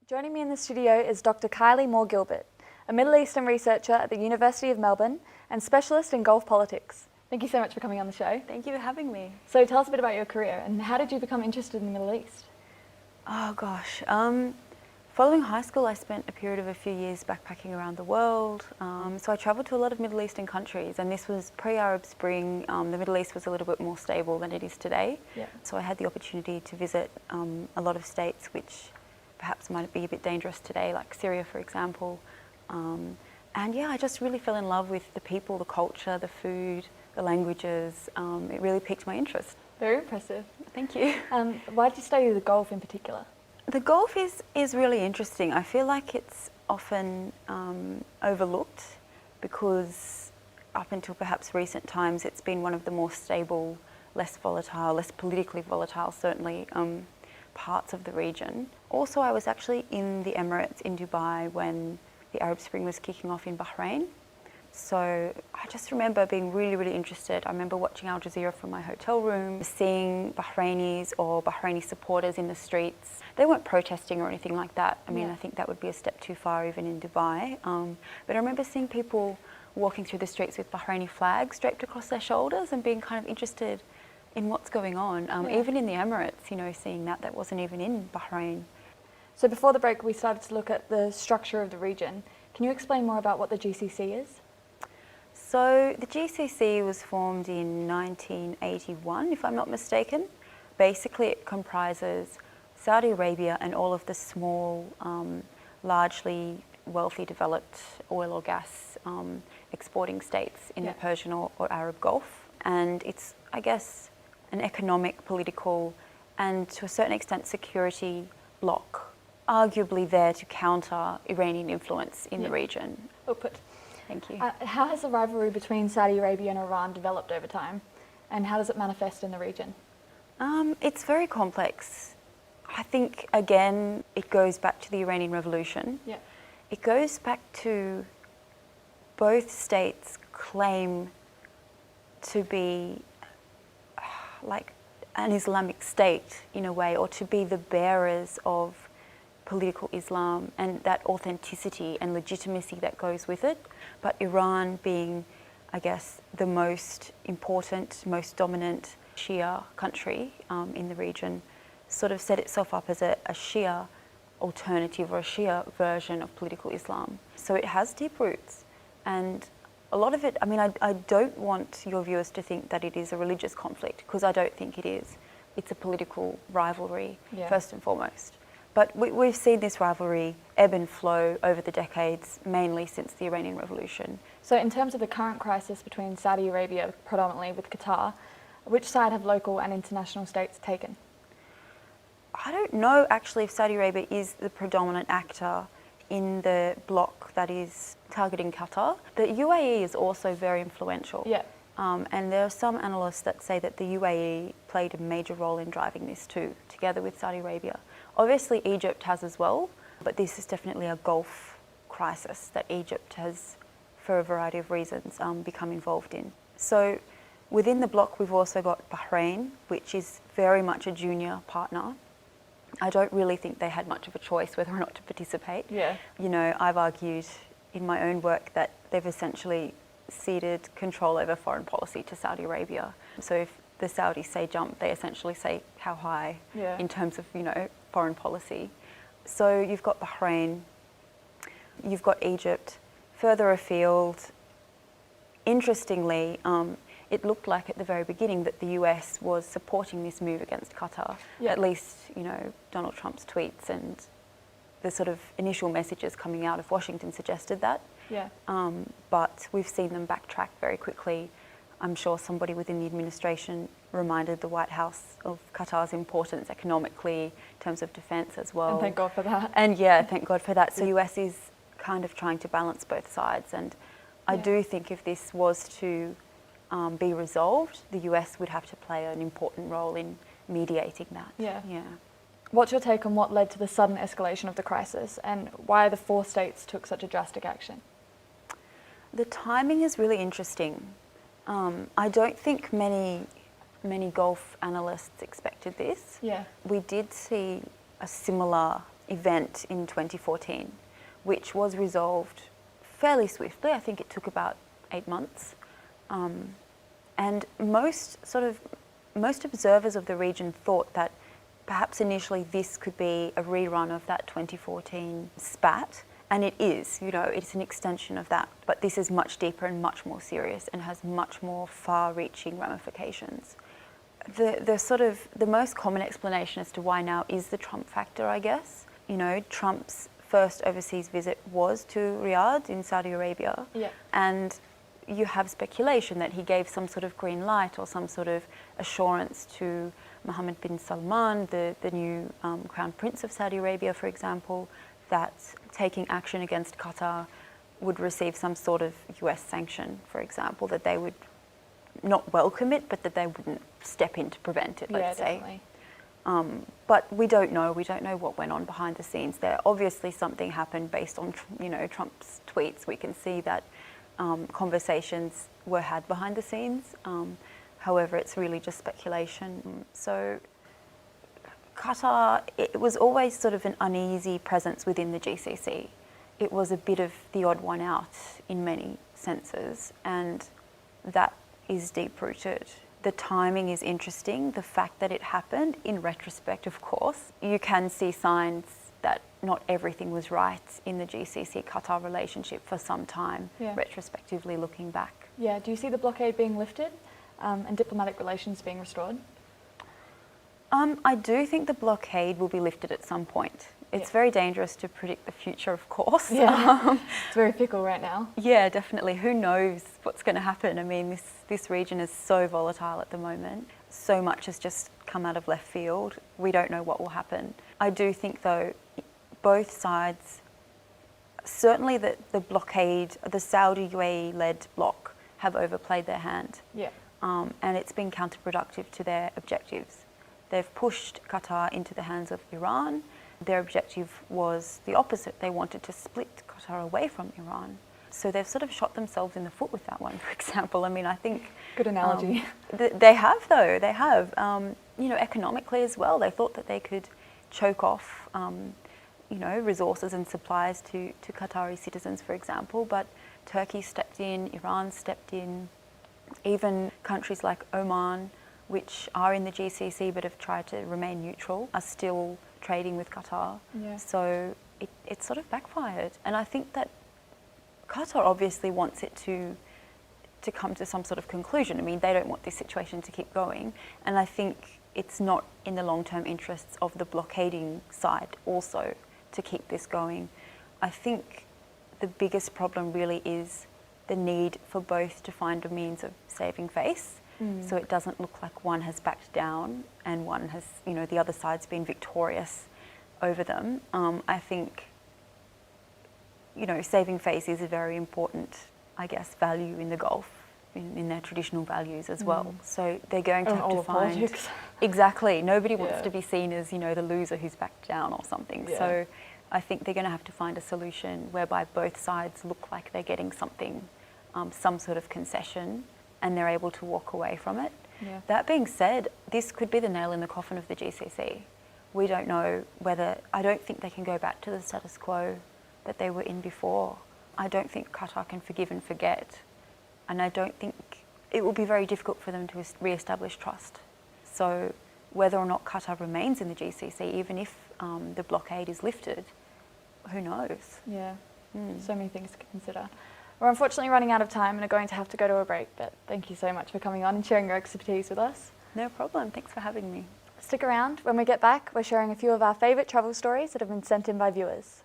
Joining me in the studio is Dr. Kylie Moore-Gilbert, a Middle Eastern researcher at the University of Melbourne and specialist in Gulf politics. Thank you so much for coming on the show. Thank you for having me. So tell us a bit about your career and how did you become interested in the Middle East? Oh gosh, following high school I spent a period of a few years backpacking around the world. So I travelled to a lot of Middle Eastern countries, and this was pre-Arab Spring. The Middle East was a little bit more stable than it is today. Yeah. So I had the opportunity to visit a lot of states which perhaps might be a bit dangerous today, like Syria, for example. And yeah, I just really fell in love with the people, the culture, the food, the languages. It really piqued my interest. Very impressive. Thank you. Why did you study the Gulf in particular? The Gulf is really interesting. I feel like it's often overlooked because up until perhaps recent times, it's been one of the more stable, less volatile, less politically volatile, certainly, parts of the region. Also, I was actually in the Emirates, in Dubai, when the Arab Spring was kicking off in Bahrain. So I just remember being really, really interested. I remember watching Al Jazeera from my hotel room, seeing Bahrainis or Bahraini supporters in the streets. They weren't protesting or anything like that. I mean, I think that would be a step too far even in Dubai. But I remember seeing people walking through the streets with Bahraini flags draped across their shoulders and being kind of interested in what's going on. Even in the Emirates, you know, seeing that wasn't even in Bahrain. So before the break, we started to look at the structure of the region. Can you explain more about what the GCC is? So the GCC was formed in 1981, if I'm not mistaken. Basically, it comprises Saudi Arabia and all of the small, largely wealthy, developed oil or gas exporting states in the Persian or Arab Gulf. And it's, I guess, an economic, political, and to a certain extent security bloc, arguably there to counter Iranian influence in the region. Well put. Thank you. How has the rivalry between Saudi Arabia and Iran developed over time, and how does it manifest in the region? It's very complex. I think, again, it goes back to the Iranian Revolution. Yeah. It goes back to both states claim to be like an Islamic state in a way, or to be the bearers of political Islam and that authenticity and legitimacy that goes with it. But Iran being, I guess, the most important, most dominant Shia country in the region, sort of set itself up as a Shia alternative or a Shia version of political Islam. So it has deep roots, and a lot of it, I mean, I don't want your viewers to think that it is a religious conflict, because I don't think it is. It's a political rivalry, first and foremost. But we've seen this rivalry ebb and flow over the decades, mainly since the Iranian Revolution. So in terms of the current crisis between Saudi Arabia, predominantly with Qatar, which side have local and international states taken? I don't know actually if Saudi Arabia is the predominant actor in the bloc that is targeting Qatar. The UAE is also very influential. Yeah. And there are some analysts that say that the UAE played a major role in driving this too, together with Saudi Arabia. Obviously Egypt has as well, but this is definitely a Gulf crisis that Egypt has, for a variety of reasons, become involved in. So within the bloc we've also got Bahrain, which is very much a junior partner. I don't really think they had much of a choice whether or not to participate. Yeah. You know, I've argued in my own work that they've essentially ceded control over foreign policy to Saudi Arabia. So if the Saudis say jump, they essentially say how high in terms of, you know, foreign policy. So you've got Bahrain, you've got Egypt. Further afield, interestingly, it looked like at the very beginning that the US was supporting this move against Qatar. At least, you know, Donald Trump's tweets and the sort of initial messages coming out of Washington suggested that. Yeah. But we've seen them backtrack very quickly. I'm sure somebody within the administration reminded the White House of Qatar's importance economically in terms of defence as well. And thank God for that. And yeah, thank God for that. So the US is kind of trying to balance both sides, and I do think if this was to be resolved, the US would have to play an important role in mediating that. Yeah. Yeah. What's your take on what led to the sudden escalation of the crisis and why the four states took such a drastic action? The timing is really interesting. I don't think many Gulf analysts expected this. Yeah. We did see a similar event in 2014, which was resolved fairly swiftly. I think it took about 8 months. And most observers of the region thought that perhaps initially this could be a rerun of that 2014 spat. And it is, it's an extension of that. But this is much deeper and much more serious and has much more far-reaching ramifications. The most common explanation as to why now is the Trump factor, I guess. Trump's first overseas visit was to Riyadh in Saudi Arabia. Yeah. And you have speculation that he gave some sort of green light or some sort of assurance to Mohammed bin Salman, the new Crown Prince of Saudi Arabia, for example, that taking action against Qatar would receive some sort of US sanction, for example, that they would not welcome it, but that they wouldn't step in to prevent it, let's say. Definitely. But we don't know. We don't know what went on behind the scenes there. Obviously, something happened based on, Trump's tweets. We can see that conversations were had behind the scenes. However, it's really just speculation. So Qatar, it was always sort of an uneasy presence within the GCC. It was a bit of the odd one out in many senses, and that is deep-rooted. The timing is interesting, the fact that it happened, in retrospect, of course. You can see signs that not everything was right in the GCC-Qatar relationship for some time, retrospectively looking back. Yeah, do you see the blockade being lifted and diplomatic relations being restored? I do think the blockade will be lifted at some point. It's very dangerous to predict the future, of course. Yeah, it's very fickle right now. Yeah, definitely. Who knows what's going to happen? I mean, this region is so volatile at the moment. So much has just come out of left field. We don't know what will happen. I do think, though, both sides, certainly the blockade, the Saudi UAE-led bloc, have overplayed their hand. Yeah. And it's been counterproductive to their objectives. They've pushed Qatar into the hands of Iran. Their objective was the opposite. They wanted to split Qatar away from Iran. So they've sort of shot themselves in the foot with that one, for example. I mean, I think... Good analogy. They have, though. They have. Economically as well. They thought that they could choke off, resources and supplies to Qatari citizens, for example. But Turkey stepped in, Iran stepped in. Even countries like Oman, which are in the GCC but have tried to remain neutral, are still trading with Qatar. Yeah. So it sort of backfired. And I think that Qatar obviously wants it to come to some sort of conclusion. I mean, they don't want this situation to keep going. And I think it's not in the long-term interests of the blockading side also to keep this going. I think the biggest problem really is the need for both to find a means of saving face. So it doesn't look like one has backed down and one has, the other side's been victorious over them. I think, saving face is a very important, I guess, value in the Gulf, in their traditional values as well. So they're going to have to find... Politics. Exactly. Nobody wants to be seen as, the loser who's backed down or something. Yeah. So I think they're going to have to find a solution whereby both sides look like they're getting something, some sort of concession, and they're able to walk away from it. Yeah. That being said, this could be the nail in the coffin of the GCC. We don't know I don't think they can go back to the status quo that they were in before. I don't think Qatar can forgive and forget. And I don't think it will be very difficult for them to re-establish trust. So whether or not Qatar remains in the GCC, even if the blockade is lifted, who knows? Yeah, so many things to consider. We're unfortunately running out of time and are going to have to go to a break, but thank you so much for coming on and sharing your expertise with us. No problem. Thanks for having me. Stick around. When we get back, we're sharing a few of our favourite travel stories that have been sent in by viewers.